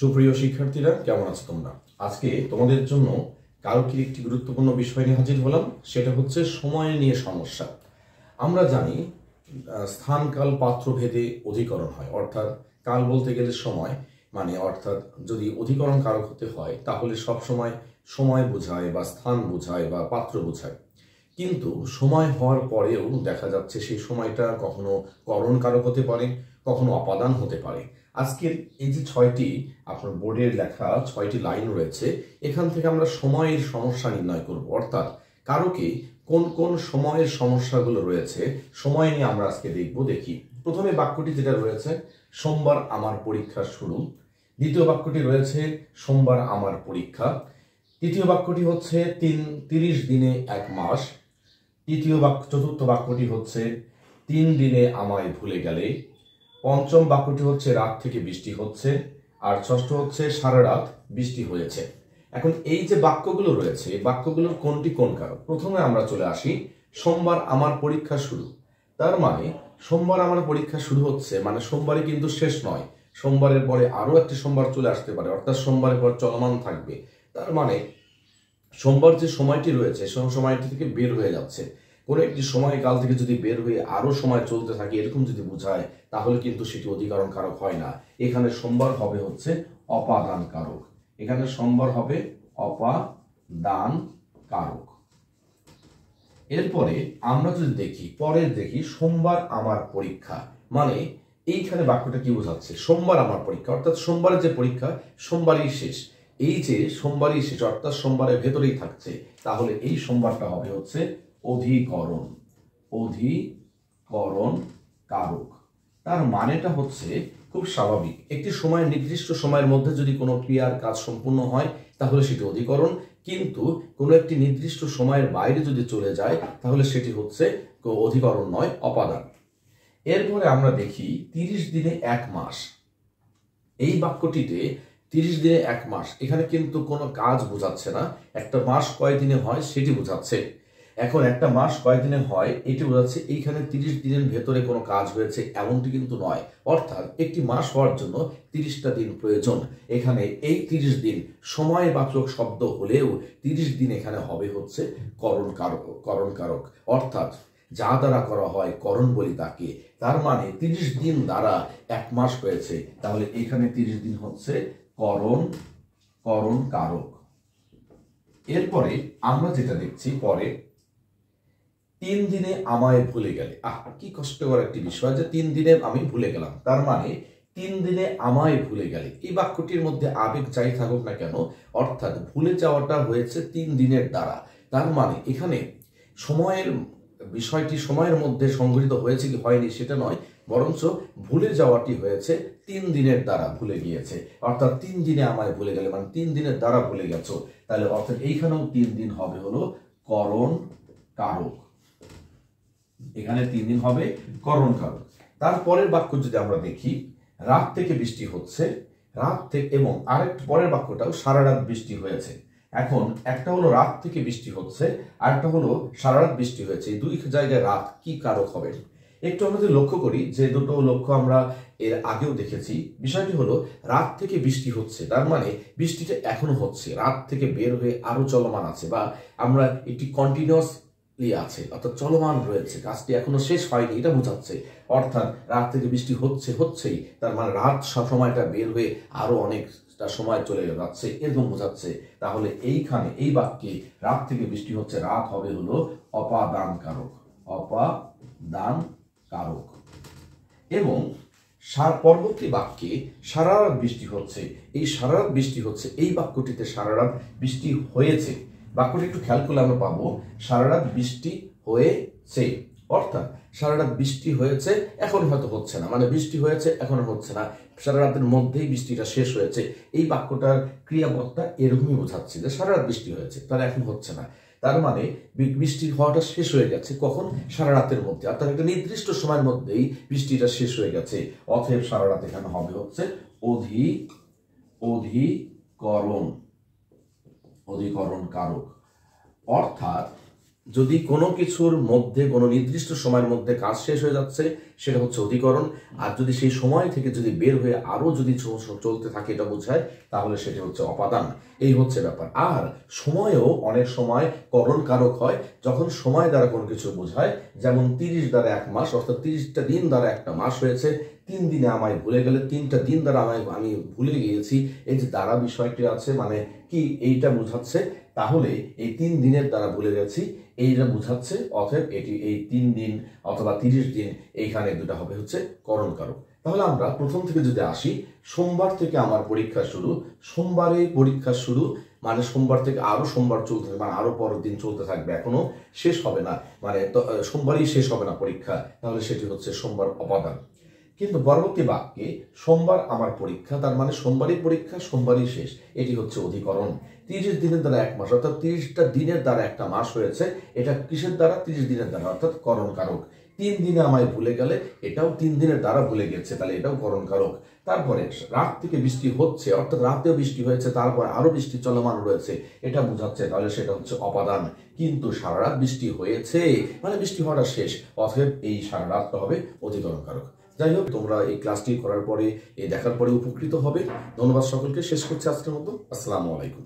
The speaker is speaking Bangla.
সুপ্রিয় শিক্ষার্থীরা, কেমন আছো তোমরা? আজকে তোমাদের জন্য কালকের একটি গুরুত্বপূর্ণ বিষয় নিয়ে হাজির হলাম। সেটা হচ্ছে সময় নিয়ে সমস্যা। আমরা জানি স্থান কাল পাত্র ভেদে অধিকরণ হয়, অর্থাৎ কাল বলতে গেলে সময়, অর্থাৎ যদি অধিকরণ কারক হতে হয় তাহলে সব সময় বোঝায় বা স্থান বোঝায় বা পাত্র বোঝায়। কিন্তু সময় হওয়ার পরেও দেখা যাচ্ছে সেই সময়টা কখনো করণ কারক হতে পারে, কখনো অপাদান হতে পারে। আজকের এই যে আপনার বোর্ডের লেখা 6টি লাইন রয়েছে, এখান থেকে আমরা সময়ের সমস্যা নির্ণয় করব, অর্থাৎ কারকে কোন কোন সময়ের সমস্যাগুলো রয়েছে সময় নিয়ে আমরা আজকে দেখি। প্রথমে বাক্যটি যেটা রয়েছে, সোমবার আমার পরীক্ষা শুরু। দ্বিতীয় বাক্যটি রয়েছে, সোমবার আমার পরীক্ষা। তৃতীয় বাক্যটি হচ্ছে 30 দিনে 1 মাস। চতুর্থ বাক্যটি হচ্ছে 3 দিনে আমায় ভুলে গেলে। পঞ্চম বাক্যটি হচ্ছে রাত থেকে বৃষ্টি হচ্ছে। আর ষষ্ঠ হচ্ছে সারা রাত বৃষ্টি হয়েছে। এখন এই যে বাক্যগুলো রয়েছে, বাক্যগুলোর কোনটি কোন কারক? প্রথমে আমরা চলে আসি, সোমবার আমার পরীক্ষা শুরু। তার মানে সোমবার আমার পরীক্ষা শুরু হচ্ছে, সোমবারে কিন্তু শেষ নয়, সোমবারের পরে আরো একটি সোমবার চলে আসতে পারে, অর্থাৎ সোমবারের পর চলমান থাকবে। তার মানে সোমবার যে সময়টি রয়েছে সময়টি থেকে বের হয়ে যাচ্ছে। কোনো একটি সময়কাল থেকে যদি বের হয়ে আরো সময় চলতে থাকে এরকম যদি বোঝায়, তাহলে কিন্তু সেটি অধিকরণ কারক হয় না। এখানে সোমবার হবে হচ্ছে অপাদান কারক। এখানে সোমবার হবে অপাদান কারক। এরপরে আমরা যদি দেখি সোমবার আমার পরীক্ষা, এইখানে বাক্যটা কি বোঝাচ্ছে? সোমবার আমার পরীক্ষা, অর্থাৎ সোমবারের যে পরীক্ষা সোমবারই শেষ। এই যে সোমবারই শেষ অর্থাৎ সোমবারের ভেতরেই থাকছে, তাহলে এই সোমবারটা হবে হচ্ছে অধিকরণ কারক। তার মানেটা হচ্ছে খুব স্বাভাবিক, একটি সময় নির্দিষ্ট সময়ের মধ্যে যদি কোনো ক্রিয়ার কাজ সম্পূর্ণ হয় তাহলে সেটি অধিকরণ, কিন্তু কোনো একটি নির্দিষ্ট সময়ের বাইরে যদি চলে যায় তাহলে সেটি হচ্ছে অধিকরণ নয়, অপাদান। এরপরে আমরা দেখি 30 দিনে 1 মাস। এই বাক্যটিতে 30 দিনে 1 মাস, এখানে কিন্তু কোনো কাজ বোঝাচ্ছে না। একটা মাস কয় দিনে হয় সেটি বোঝাচ্ছে। এখন একটা মাস কয়দিনে হয় এটি বোঝাচ্ছে। এইখানে 30 দিনের ভেতরে কোনো কাজ হয়েছে এমনটি কিন্তু নয়, অর্থাৎ একটি মাস হওয়ার জন্য 30টা দিন প্রয়োজন। এখানে এই 30 দিন সময়বাচক শব্দ হলেও 30 দিন এখানে হবে হচ্ছে করণ কারক, অর্থাৎ যা দ্বারা করা হয় করণ বলি তাকে। তার মানে 30 দিন দ্বারা 1 মাস হয়েছে, তাহলে এখানে 30 দিন হচ্ছে করণ কারক। এরপরে আমরা যেটা দেখছি পরে, 3 দিনে আমায় ভুলে গেলে। কি কষ্টকর একটি বিষয় যে 3 দিনে আমি ভুলে গেলাম। তার মানে 3 দিনে আমায় ভুলে গেলে, এই বাক্যটির মধ্যে আবেগ যাই থাকুক না কেন, অর্থাৎ ভুলে যাওয়াটা হয়েছে 3 দিনের দ্বারা। তার মানে এখানে সময়ের বিষয়টি সময়ের মধ্যে সংগৃহীত হয়েছে কি হয়নি সেটা নয়, বরঞ্চ ভুলে যাওয়াটি হয়েছে 3 দিনের দ্বারা ভুলে গিয়েছে, অর্থাৎ 3 দিনে আমায় ভুলে গেলে 3 দিনের দ্বারা ভুলে গেছো। তাহলে অর্থাৎ এইখানেও 3 দিন হবে হলো করণ কারক। এখানে 3 দিন হবে করণ কারক। তারপরের বাক্য যদি আমরা দেখি, রাত থেকে বৃষ্টি হচ্ছে, এবং আরেকটা পরের বাক্যটাও সারা রাত বৃষ্টি হয়েছে। এখন একটা হলো রাত থেকে বৃষ্টি হচ্ছে, আরেকটা হলো সারা রাত বৃষ্টি হয়েছে। এই দুই জায়গায় রাত কি কারক হবে? একটু আমরা যদি লক্ষ্য করি, যে দুটো লক্ষ্য আমরা এর আগেও দেখেছি, বিষয়টি হলো রাত থেকে বৃষ্টি হচ্ছে, তার মানে বৃষ্টিটা এখনো হচ্ছে, রাত থেকে বের হয়ে আরো চলমান আছে, বা আমরা একটি কন্টিনিউয়াস আছে, অর্থাৎ চলমান রয়েছে, কাজটি এখনো শেষ হয়নি, এটা বোঝাচ্ছে। অর্থাৎ রাত থেকে বৃষ্টি হচ্ছেই, তার মানে রাত সময়টা বের হয়ে আরো অনেকটা সময় চলে যাচ্ছে, এরকম বোঝাচ্ছে। তাহলে এইখানে এই বাক্যে রাত থেকে বৃষ্টি হচ্ছে, রাত হবে হলো অপাদান কারক। এবং পরবর্তী বাক্যে সারা রাত বৃষ্টি হচ্ছে, এই সারা রাত বৃষ্টি হচ্ছে, এই বাক্যটিতে সারা রাত বৃষ্টি হয়েছে। বাক্যটি একটু খেয়াল করলে আমরা পাবো সারা রাত বৃষ্টি হয়েছে, অর্থাৎ সারা রাত বৃষ্টি হয়েছে, এখন হয়তো হচ্ছে না, বৃষ্টি হয়েছে এখন হচ্ছে না, সারা রাতের মধ্যেই বৃষ্টিটা শেষ হয়েছে। এই বাক্যটার ক্রিয়াপদটা এরকমই বোঝাচ্ছে যে সারা রাত বৃষ্টি হয়েছে, তাহলে এখন হচ্ছে না। তার মানে বৃষ্টি হওয়াটা শেষ হয়ে গেছে কখন? সারা রাতের মধ্যে, অর্থাৎ একটা নির্দিষ্ট সময়ের মধ্যেই বৃষ্টিটা শেষ হয়ে গেছে। অতএব সারা রাত এখানে হবে হচ্ছে অধিকরণ কারক। অর্থাৎ যদি কোনো কিছুর মধ্যে কোনো নির্দিষ্ট সময়ের মধ্যে কাজ শেষ হয়ে যাচ্ছে সেটা হচ্ছে অধিকরণ, আর যদি সেই সময় থেকে যদি বের হয়ে আরো যদি চলতে থাকে এটা বোঝায় তাহলে সেটা হচ্ছে অপাদান। এই হচ্ছে ব্যাপার। আর সময়ও অনেক সময় করণ কারক হয় যখন সময় দ্বারা কোনো কিছু বোঝায়, যেমন 30 দ্বারা 1 মাস, অর্থাৎ 30টা দিন দ্বারা একটা মাস হয়েছে। 3 দিনে আমায় ভুলে গেলে 3টা দিন দ্বারা আমি ভুলে গিয়েছি, এই যে দ্বারা বিষয়টি আছে মানে কি এইটা বোঝাচ্ছে। তাহলে এই 3 দিনের দ্বারা ভুলে গেছি এইটা বোঝাচ্ছে, অতএব এটি এই 3 দিন অথবা 30 দিন এইখানে দুটা হবে হচ্ছে করণ কারক। তাহলে আমরা প্রথম থেকে যদি আসি, সোমবার থেকে আমার পরীক্ষা শুরু, সোমবারে পরীক্ষা শুরু মানে সোমবার থেকে আরো সোমবার চলতে থাকবে, মানে আরো পরের দিন চলতে থাকবে, এখনো শেষ হবে না, মানে সোমবারই শেষ হবে না পরীক্ষা, তাহলে সেটি হচ্ছে সোমবার অপাদান। কিন্তু পরবর্তী বাক্যে সোমবার আমার পরীক্ষা, তার মানে সোমবারই পরীক্ষা সোমবারই শেষ, এটি হচ্ছে অধিকরণ। 30 দিনের দ্বারা 1 মাস, অর্থাৎ 30টা দিনের দ্বারা একটা মাস হয়েছে, এটা কিসের দ্বারা? 30 দিনের দ্বারা, অর্থাৎ করণ কারক। 3 দিনে আমায় ভুলে গেলে এটাও 3 দিনের দ্বারা ভুলে গেছে, তাহলে এটাও করণ কারক। তারপরে রাত থেকে বৃষ্টি হচ্ছে, অর্থাৎ রাতেও বৃষ্টি হয়েছে, তারপর আরো বৃষ্টি চলমান রয়েছে, এটা বোঝাচ্ছে, তাহলে সেটা হচ্ছে অপাদান। কিন্তু সারা রাত বৃষ্টি হয়েছে মানে বৃষ্টি হওয়াটা শেষ, অতএব এই সারা রাতটা হবে অধিকরণ কারক। যাই হোক, তোমরা এই ক্লাসটি করার পরে, এই দেখার পরে উপকৃত হবে। ধন্যবাদ সকলকে। শেষ করছি আজকের মতো। আসসালামু আলাইকুম।